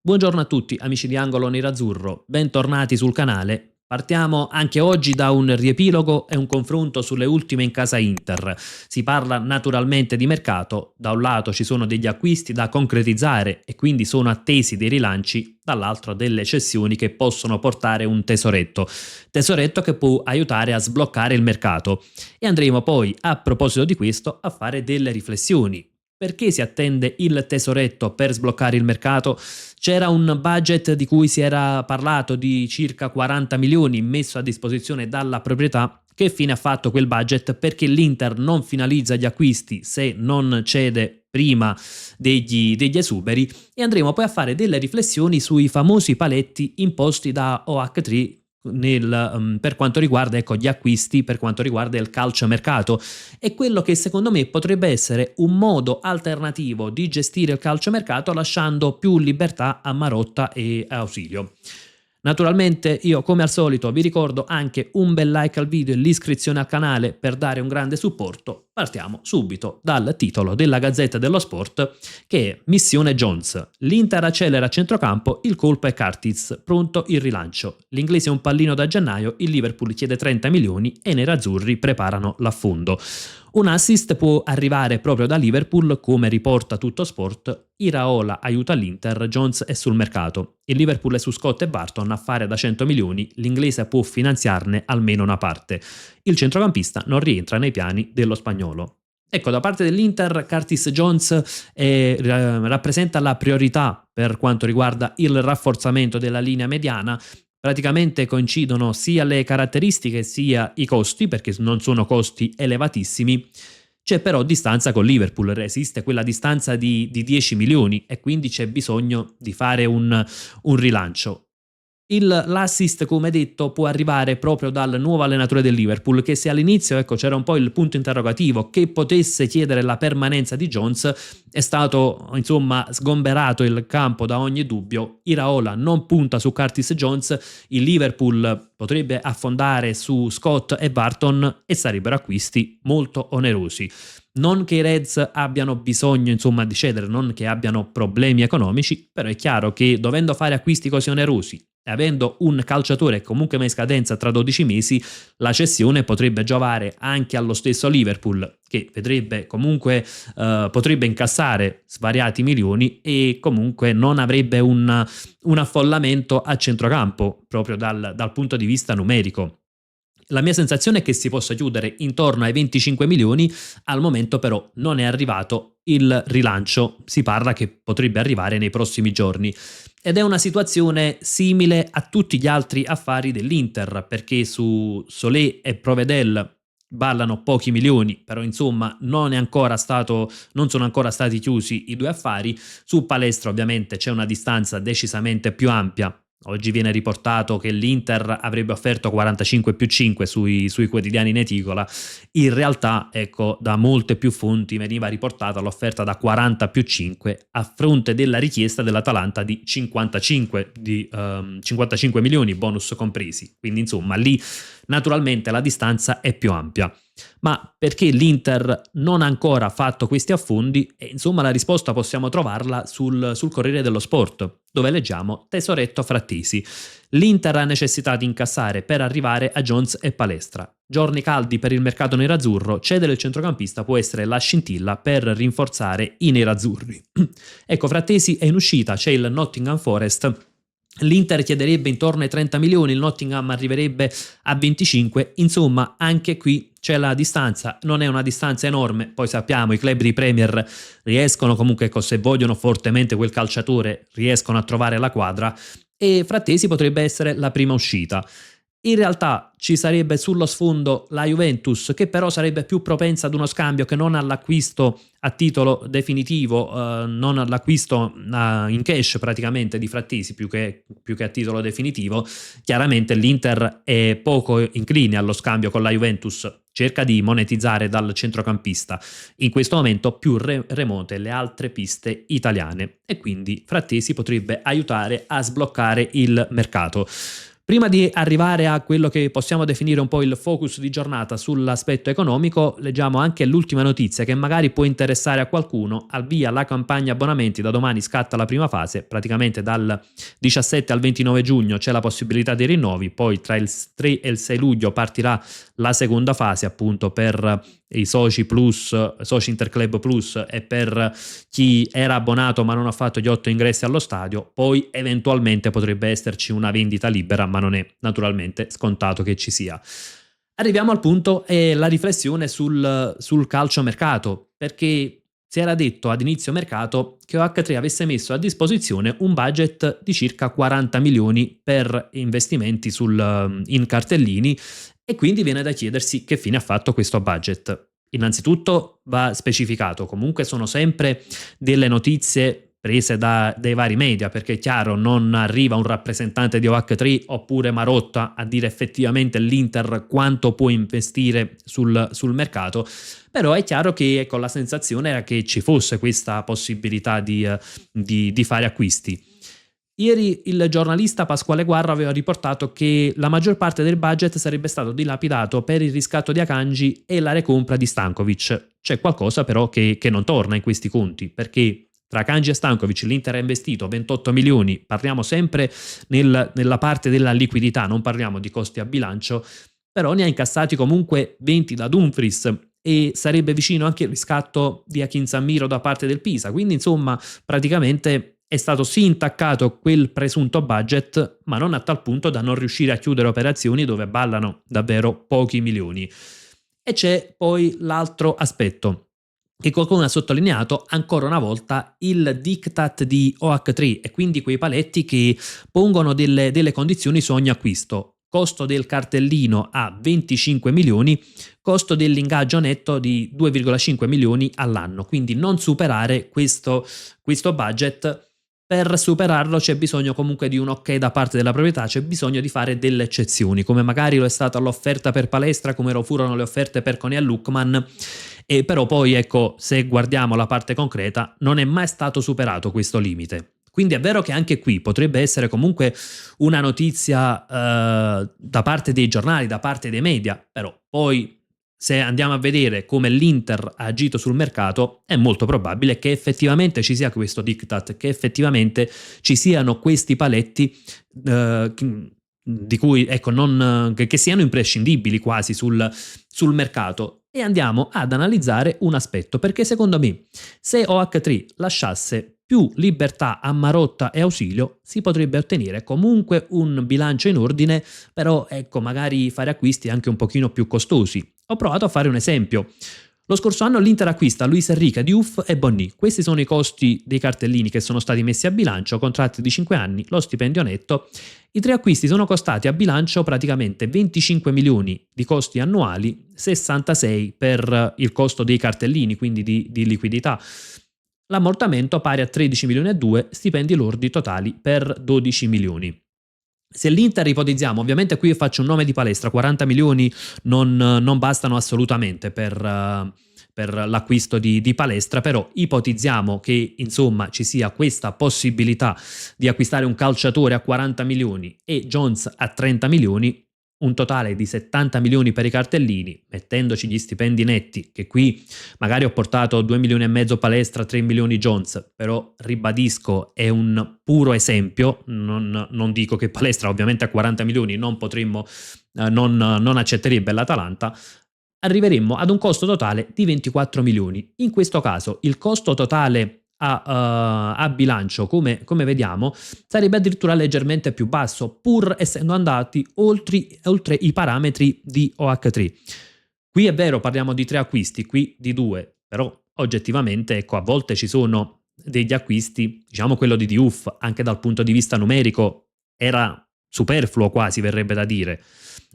Buongiorno a tutti amici di Angolo Nerazzurro, bentornati sul canale. Partiamo anche oggi da un riepilogo e un confronto sulle ultime in casa Inter. Si parla naturalmente di mercato, da un lato ci sono degli acquisti da concretizzare e quindi sono attesi dei rilanci, dall'altro delle cessioni che possono portare un tesoretto che può aiutare a sbloccare il mercato. E andremo poi, a proposito di questo, a fare delle riflessioni. Perché si attende il tesoretto per sbloccare il mercato? C'era un budget di cui si era parlato di circa 40 milioni messo a disposizione dalla proprietà. Che fine ha fatto quel budget? Perché l'Inter non finalizza gli acquisti se non cede prima degli esuberi, e andremo poi a fare delle riflessioni sui famosi paletti imposti da OH3 per quanto riguarda, ecco, gli acquisti, per quanto riguarda il calciomercato. È quello che secondo me potrebbe essere un modo alternativo di gestire il calciomercato, lasciando più libertà a Marotta e a Ausilio. Naturalmente io, come al solito, vi ricordo anche un bel like al video e l'iscrizione al canale per dare un grande supporto. Partiamo subito dal titolo della Gazzetta dello Sport, che è Missione Jones. L'Inter accelera a centrocampo, il colpo è Curtis, pronto il rilancio. L'inglese è un pallino da gennaio, il Liverpool chiede 30 milioni e i nerazzurri preparano l'affondo. Un assist può arrivare proprio da Liverpool, come riporta Tutto Sport. Iraola aiuta l'Inter, Jones è sul mercato. Il Liverpool è su Scott e Barton, affare da 100 milioni, l'inglese può finanziarne almeno una parte. Il centrocampista non rientra nei piani dello spagnolo. Ecco, da parte dell'Inter, Curtis Jones rappresenta la priorità per quanto riguarda il rafforzamento della linea mediana. Praticamente coincidono sia le caratteristiche sia i costi, perché non sono costi elevatissimi. C'è però distanza con Liverpool, esiste quella distanza di 10 milioni e quindi c'è bisogno di fare un rilancio. L'assist, come detto, può arrivare proprio dal nuovo allenatore del Liverpool, che se all'inizio, ecco, c'era un po' il punto interrogativo che potesse chiedere la permanenza di Jones, è stato insomma sgomberato il campo da ogni dubbio. Iraola non punta su Curtis Jones, il Liverpool potrebbe affondare su Scott e Barton e sarebbero acquisti molto onerosi. Non che i Reds abbiano bisogno, insomma, di cedere, non che abbiano problemi economici, però è chiaro che dovendo fare acquisti così onerosi e avendo un calciatore comunque mai scadenza tra 12 mesi, la cessione potrebbe giovare anche allo stesso Liverpool, che vedrebbe comunque potrebbe incassare svariati milioni e comunque non avrebbe un affollamento a centrocampo proprio dal punto di vista numerico. La mia sensazione è che si possa chiudere intorno ai 25 milioni, al momento però non è arrivato il rilancio, si parla che potrebbe arrivare nei prossimi giorni. Ed è una situazione simile a tutti gli altri affari dell'Inter, perché su Solé e Provedel ballano pochi milioni, però insomma non sono ancora stati chiusi i due affari. Su Palestra ovviamente c'è una distanza decisamente più ampia. Oggi viene riportato che l'Inter avrebbe offerto 45 più 5 sui quotidiani in edicola. In realtà, ecco, da molte più fonti veniva riportata l'offerta da 40 più 5 a fronte della richiesta dell'Atalanta di 55 milioni, bonus compresi. Quindi insomma lì naturalmente la distanza è più ampia. Ma perché l'Inter non ha ancora fatto questi affondi? E insomma la risposta possiamo trovarla sul Corriere dello Sport, dove leggiamo tesoretto Frattesi. L'Inter ha necessità di incassare per arrivare a Jones e Palestra. Giorni caldi per il mercato nerazzurro, cedere il centrocampista può essere la scintilla per rinforzare i nerazzurri. Ecco, Frattesi è in uscita, c'è il Nottingham Forest. L'Inter chiederebbe intorno ai 30 milioni, il Nottingham arriverebbe a 25, insomma anche qui c'è la distanza, non è una distanza enorme, poi sappiamo i club di Premier riescono comunque, se vogliono fortemente quel calciatore, riescono a trovare la quadra e Frattesi potrebbe essere la prima uscita. In realtà ci sarebbe sullo sfondo la Juventus, che però sarebbe più propensa ad uno scambio che non all'acquisto a titolo definitivo, non all'acquisto in cash praticamente di Frattesi più che a titolo definitivo. Chiaramente l'Inter è poco incline allo scambio con la Juventus, cerca di monetizzare dal centrocampista. In questo momento più remote le altre piste italiane e quindi Frattesi potrebbe aiutare a sbloccare il mercato. Prima di arrivare a quello che possiamo definire un po' il focus di giornata sull'aspetto economico, leggiamo anche l'ultima notizia che magari può interessare a qualcuno. Al via la campagna abbonamenti, da domani scatta la prima fase, praticamente dal 17 al 29 giugno c'è la possibilità di rinnovi, poi tra il 3 e il 6 luglio partirà la seconda fase appunto per i soci plus, soci Interclub Plus e per chi era abbonato ma non ha fatto gli 8 ingressi allo stadio. Poi eventualmente potrebbe esserci una vendita libera, ma non è naturalmente scontato che ci sia. Arriviamo al punto e la riflessione sul calciomercato, perché si era detto ad inizio mercato che OH3 avesse messo a disposizione un budget di circa 40 milioni per investimenti in cartellini, e quindi viene da chiedersi che fine ha fatto questo budget. Innanzitutto va specificato, comunque sono sempre delle notizie prese dai vari media, perché è chiaro, non arriva un rappresentante di OH3 oppure Marotta a dire effettivamente l'Inter quanto può investire sul mercato, però è chiaro che ecco, la sensazione era che ci fosse questa possibilità di fare acquisti. Ieri il giornalista Pasquale Guarro aveva riportato che la maggior parte del budget sarebbe stato dilapidato per il riscatto di Akanji e la recompra di Stankovic. C'è qualcosa però che non torna in questi conti, perché tra Akanji e Stankovic l'Inter ha investito 28 milioni, parliamo sempre nella parte della liquidità, non parliamo di costi a bilancio, però ne ha incassati comunque 20 da Dumfries e sarebbe vicino anche il riscatto di Akin Sammiro da parte del Pisa, quindi insomma praticamente è stato sì intaccato quel presunto budget, ma non a tal punto da non riuscire a chiudere operazioni dove ballano davvero pochi milioni. E c'è poi l'altro aspetto, che qualcuno ha sottolineato ancora una volta, il diktat di OH3 e quindi quei paletti che pongono delle condizioni su ogni acquisto. Costo del cartellino a 25 milioni, costo dell'ingaggio netto di 2,5 milioni all'anno, quindi non superare questo budget. Per superarlo c'è bisogno comunque di un ok da parte della proprietà, c'è bisogno di fare delle eccezioni, come magari lo è stata l'offerta per Palestra, come lo furono le offerte per Konya Lukman, e però poi ecco, se guardiamo la parte concreta, non è mai stato superato questo limite. Quindi è vero che anche qui potrebbe essere comunque una notizia da parte dei giornali, da parte dei media, però poi se andiamo a vedere come l'Inter ha agito sul mercato, è molto probabile che effettivamente ci sia questo diktat, che effettivamente ci siano questi paletti di cui ecco, che siano imprescindibili quasi sul mercato. E andiamo ad analizzare un aspetto, perché secondo me se OH3 lasciasse più libertà a Marotta e Ausilio si potrebbe ottenere comunque un bilancio in ordine, però ecco magari fare acquisti anche un pochino più costosi. Ho provato a fare un esempio. Lo scorso anno l'Inter acquista Luis Enrique, Diouf e Bonny. Questi sono i costi dei cartellini che sono stati messi a bilancio, contratti di 5 anni, lo stipendio netto. I 3 acquisti sono costati a bilancio praticamente 25 milioni di costi annuali, 66 per il costo dei cartellini, quindi di liquidità. L'ammortamento pari a 13 milioni e 2, stipendi lordi totali per 12 milioni. Se l'Inter ipotizziamo, ovviamente qui faccio un nome di palestra, 40 milioni non bastano assolutamente per l'acquisto di Palestra, però ipotizziamo che insomma ci sia questa possibilità di acquistare un calciatore a 40 milioni e Jones a 30 milioni, un totale di 70 milioni per i cartellini, mettendoci gli stipendi netti, che qui magari ho portato 2 milioni e mezzo Palestra, 3 milioni Jones, però ribadisco è un puro esempio, non dico che Palestra ovviamente a 40 milioni non potremmo, non accetterebbe l'Atalanta. Arriveremmo ad un costo totale di 24 milioni. In questo caso il costo totale a bilancio, come vediamo, sarebbe addirittura leggermente più basso, pur essendo andati oltre i parametri di OH3. Qui è vero, parliamo di 3 acquisti, qui di 2, però oggettivamente ecco, a volte ci sono degli acquisti, diciamo quello di Diouf, anche dal punto di vista numerico era superfluo quasi, verrebbe da dire.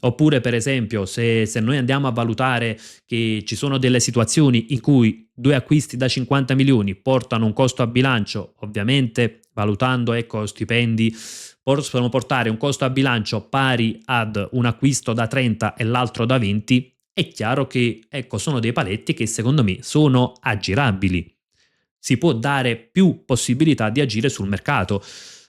Oppure per esempio se noi andiamo a valutare che ci sono delle situazioni in cui 2 acquisti da 50 milioni portano un costo a bilancio, ovviamente valutando ecco stipendi, possono portare un costo a bilancio pari ad un acquisto da 30 e l'altro da 20, è chiaro che ecco sono dei paletti che secondo me sono aggirabili. Si può dare più possibilità di agire sul mercato.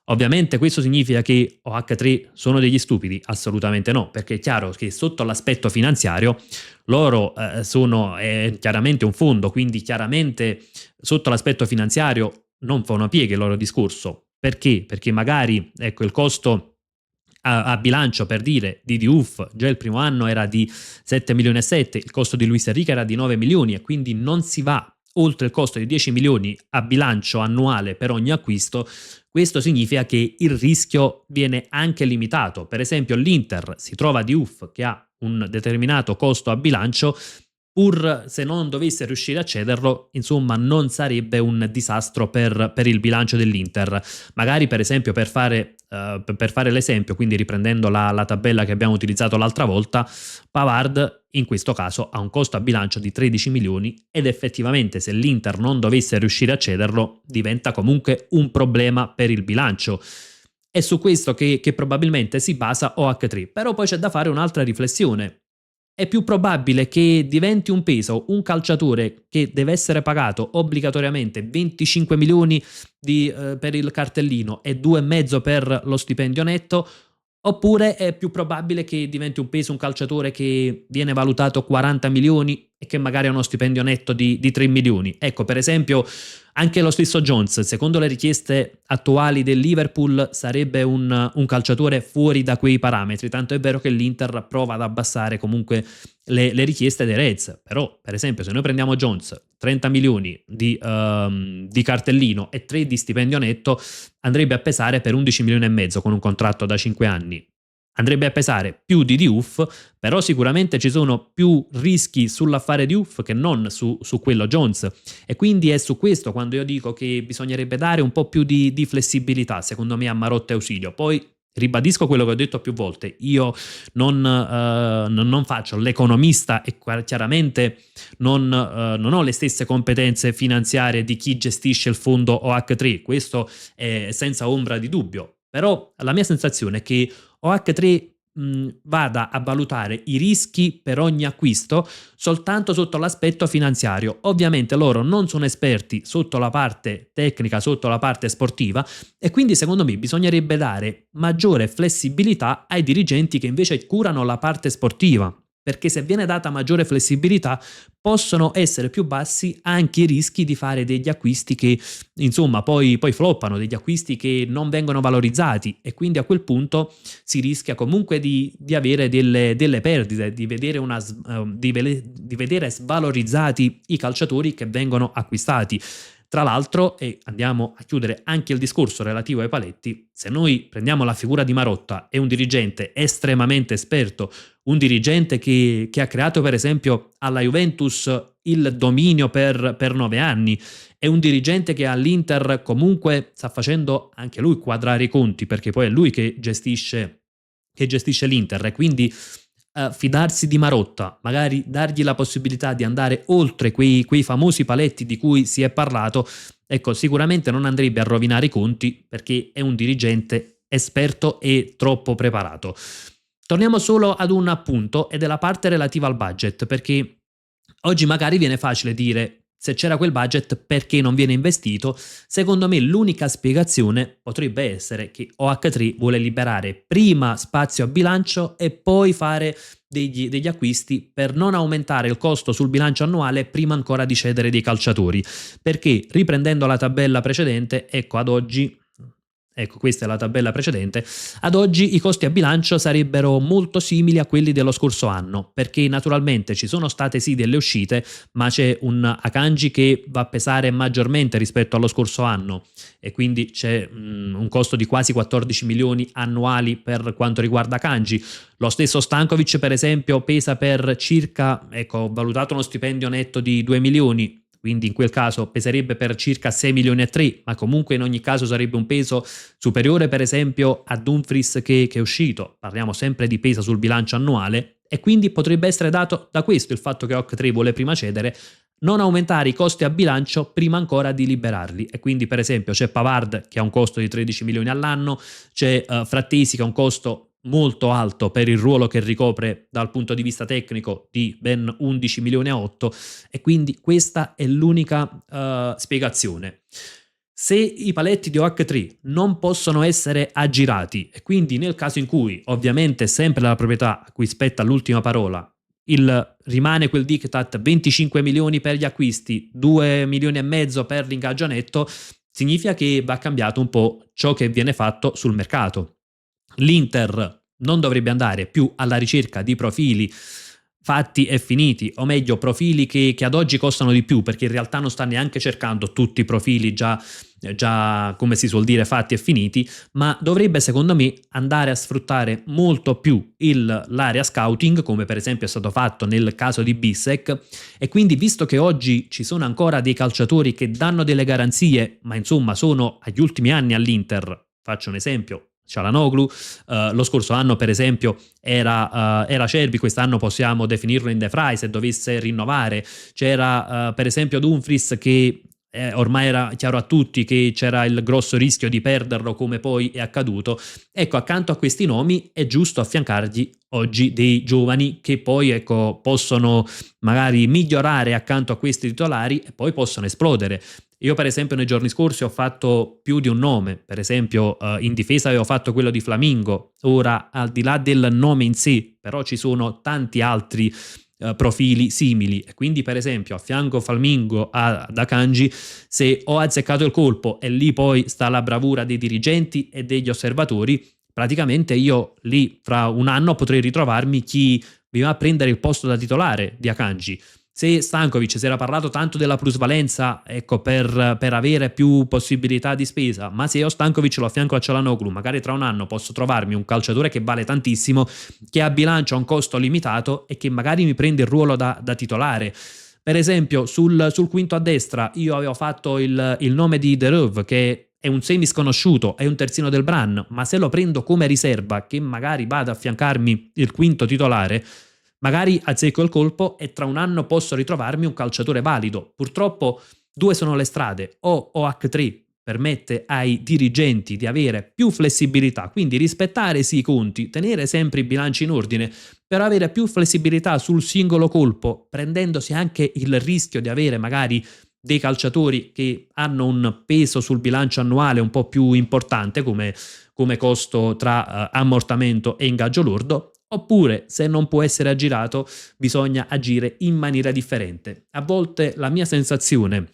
Ovviamente questo significa che OH3 sono degli stupidi? Assolutamente no, perché è chiaro che sotto l'aspetto finanziario loro sono chiaramente un fondo, quindi chiaramente sotto l'aspetto finanziario non fa una piega il loro discorso. Perché? Perché magari ecco, il costo a bilancio, per dire, di Diouf già il primo anno era di 7 milioni e 7, il costo di Luis Enrique era di 9 milioni e quindi non si va oltre il costo di 10 milioni a bilancio annuale per ogni acquisto. Questo significa che il rischio viene anche limitato. Per esempio l'Inter si trova Diouf che ha un determinato costo a bilancio, pur se non dovesse riuscire a cederlo, insomma, non sarebbe un disastro per il bilancio dell'Inter. Magari, per esempio, per fare l'esempio, quindi riprendendo la tabella che abbiamo utilizzato l'altra volta, Pavard in questo caso ha un costo a bilancio di 13 milioni ed effettivamente se l'Inter non dovesse riuscire a cederlo diventa comunque un problema per il bilancio. È su questo che probabilmente si basa OH3, però poi c'è da fare un'altra riflessione. È più probabile che diventi un peso un calciatore che deve essere pagato obbligatoriamente 25 milioni per il cartellino e 2,5 per lo stipendio netto, oppure è più probabile che diventi un peso un calciatore che viene valutato 40 milioni e che magari ha uno stipendio netto di 3 milioni. Ecco, per esempio, anche lo stesso Jones, secondo le richieste attuali del Liverpool, sarebbe un calciatore fuori da quei parametri, tanto è vero che l'Inter prova ad abbassare comunque le richieste dei Reds. Però, per esempio, se noi prendiamo Jones, 30 milioni di cartellino e 3 di stipendio netto, andrebbe a pesare per 11 milioni e mezzo con un contratto da 5 anni. Andrebbe a pesare più di Diouf, però sicuramente ci sono più rischi sull'affare Diouf che non su quello Jones. E quindi è su questo quando io dico che bisognerebbe dare un po' più di flessibilità, secondo me, a Marotta e Ausilio. Poi ribadisco quello che ho detto più volte, io non faccio l'economista e chiaramente non ho le stesse competenze finanziarie di chi gestisce il fondo OH3, questo è senza ombra di dubbio, però la mia sensazione è che OH3 vada a valutare i rischi per ogni acquisto soltanto sotto l'aspetto finanziario. Ovviamente loro non sono esperti sotto la parte tecnica, sotto la parte sportiva, e quindi secondo me bisognerebbe dare maggiore flessibilità ai dirigenti che invece curano la parte sportiva, perché se viene data maggiore flessibilità possono essere più bassi anche i rischi di fare degli acquisti che insomma poi floppano, degli acquisti che non vengono valorizzati, e quindi a quel punto si rischia comunque di avere delle perdite, di vedere svalorizzati i calciatori che vengono acquistati. Tra l'altro, e andiamo a chiudere anche il discorso relativo ai paletti, se noi prendiamo la figura di Marotta, è un dirigente estremamente esperto, un dirigente che ha creato per esempio alla Juventus il dominio per 9 anni, è un dirigente che all'Inter comunque sta facendo anche lui quadrare i conti, perché poi è lui che gestisce l'Inter, e quindi fidarsi di Marotta, magari dargli la possibilità di andare oltre quei famosi paletti di cui si è parlato, ecco, sicuramente non andrebbe a rovinare i conti perché è un dirigente esperto e troppo preparato. Torniamo solo ad un appunto ed è la parte relativa al budget, perché oggi magari viene facile dire se c'era quel budget perché non viene investito. Secondo me l'unica spiegazione potrebbe essere che OH3 vuole liberare prima spazio a bilancio e poi fare degli acquisti per non aumentare il costo sul bilancio annuale prima ancora di cedere dei calciatori, perché riprendendo la tabella precedente, ecco, questa è la tabella precedente. Ad oggi i costi a bilancio sarebbero molto simili a quelli dello scorso anno, perché naturalmente ci sono state sì delle uscite, ma c'è un Akanji che va a pesare maggiormente rispetto allo scorso anno e quindi c'è un costo di quasi 14 milioni annuali per quanto riguarda Akanji. Lo stesso Stankovic, per esempio, pesa per circa, ecco, ho valutato uno stipendio netto di 2 milioni, quindi in quel caso peserebbe per circa 6 milioni e 3, ma comunque in ogni caso sarebbe un peso superiore per esempio a Dumfries che è uscito, parliamo sempre di peso sul bilancio annuale, e quindi potrebbe essere dato da questo il fatto che OC3 vuole prima cedere, non aumentare i costi a bilancio prima ancora di liberarli, e quindi per esempio c'è Pavard che ha un costo di 13 milioni all'anno, c'è Frattesi che ha un costo molto alto per il ruolo che ricopre dal punto di vista tecnico di ben 11 milioni e 8, e quindi questa è l'unica spiegazione. Se i paletti di OH3 non possono essere aggirati e quindi nel caso in cui ovviamente sempre la proprietà a cui spetta l'ultima parola rimane quel diktat 25 milioni per gli acquisti, 2 milioni e mezzo per l'ingaggio netto, significa che va cambiato un po' ciò che viene fatto sul mercato. L'Inter non dovrebbe andare più alla ricerca di profili fatti e finiti, o meglio profili che ad oggi costano di più, perché in realtà non sta neanche cercando tutti i profili già come si suol dire fatti e finiti, ma dovrebbe secondo me andare a sfruttare molto più l'area scouting, come per esempio è stato fatto nel caso di Bissek, e quindi visto che oggi ci sono ancora dei calciatori che danno delle garanzie, ma insomma sono agli ultimi anni all'Inter, faccio un esempio, Çalhanoğlu, lo scorso anno per esempio era Cerbi, quest'anno possiamo definirlo in De Vrij se dovesse rinnovare, c'era per esempio Dumfries che ormai era chiaro a tutti che c'era il grosso rischio di perderlo come poi è accaduto. Ecco, accanto a questi nomi è giusto affiancargli oggi dei giovani che poi ecco possono magari migliorare accanto a questi titolari e poi possono esplodere. Io per esempio nei giorni scorsi ho fatto più di un nome, per esempio in difesa avevo fatto quello di Flamingo, ora al di là del nome in sé, però ci sono tanti altri profili simili e quindi per esempio a fianco Flamingo ad Akanji, se ho azzeccato il colpo e lì poi sta la bravura dei dirigenti e degli osservatori, praticamente io lì fra un anno potrei ritrovarmi chi mi va a prendere il posto da titolare di Akanji. Se Stankovic si era parlato tanto della plusvalenza, ecco, per avere più possibilità di spesa, ma se io Stankovic lo affianco a Çalhanoğlu, magari tra un anno posso trovarmi un calciatore che vale tantissimo, che a bilancio ha un costo limitato e che magari mi prende il ruolo da titolare. Per esempio sul quinto a destra io avevo fatto il nome di Derov, che è un semi sconosciuto, è un terzino del Bran, ma se lo prendo come riserva che magari vada a affiancarmi il quinto titolare, magari azzecco il colpo e tra un anno posso ritrovarmi un calciatore valido. Purtroppo due sono le strade: o OH3 permette ai dirigenti di avere più flessibilità, quindi rispettare sì i conti, tenere sempre i bilanci in ordine, per avere più flessibilità sul singolo colpo, prendendosi anche il rischio di avere magari dei calciatori che hanno un peso sul bilancio annuale un po' più importante come costo tra ammortamento e ingaggio lordo. Oppure, se non può essere aggirato, bisogna agire in maniera differente. A volte la mia sensazione,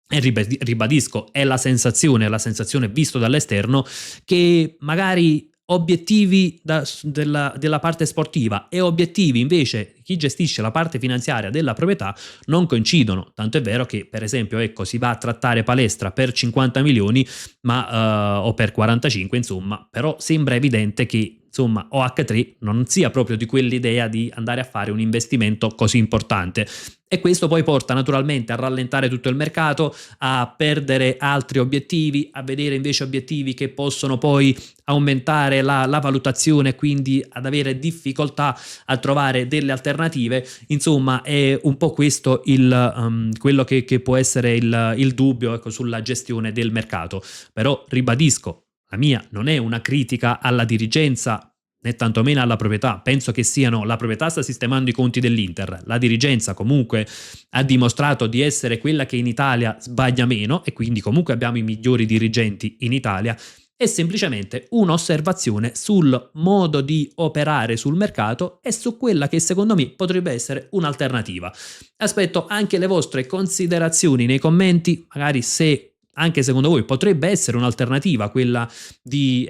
e ribadisco, è la sensazione visto dall'esterno, che magari obiettivi della parte sportiva e obiettivi invece chi gestisce la parte finanziaria della proprietà non coincidono, tanto è vero che per esempio ecco si va a trattare palestra per 50 milioni o per 45 insomma, però sembra evidente che insomma OH3 non sia proprio di quell'idea di andare a fare un investimento così importante e questo poi porta naturalmente a rallentare tutto il mercato, a perdere altri obiettivi, a vedere invece obiettivi che possono poi aumentare la valutazione e quindi ad avere difficoltà a trovare delle alternative. Insomma è un po' questo quello che può essere il dubbio ecco, sulla gestione del mercato, però ribadisco, la mia non è una critica alla dirigenza né tantomeno alla proprietà, penso che la proprietà sta sistemando i conti dell'Inter, la dirigenza comunque ha dimostrato di essere quella che in Italia sbaglia meno e quindi comunque abbiamo i migliori dirigenti in Italia, è semplicemente un'osservazione sul modo di operare sul mercato e su quella che secondo me potrebbe essere un'alternativa. Aspetto anche le vostre considerazioni nei commenti, magari se anche secondo voi potrebbe essere un'alternativa quella di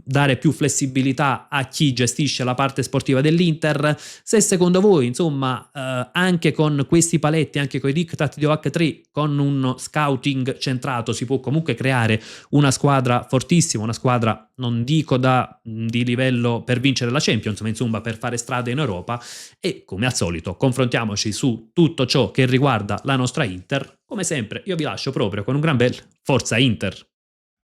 dare più flessibilità a chi gestisce la parte sportiva dell'Inter, se secondo voi insomma anche con questi paletti, anche con i diktat di OH3, con uno scouting centrato si può comunque creare una squadra fortissima, una squadra non dico di livello per vincere la Champions, ma insomma per fare strada in Europa. E come al solito confrontiamoci su tutto ciò che riguarda la nostra Inter. Come sempre io vi lascio proprio con un gran bel Forza Inter.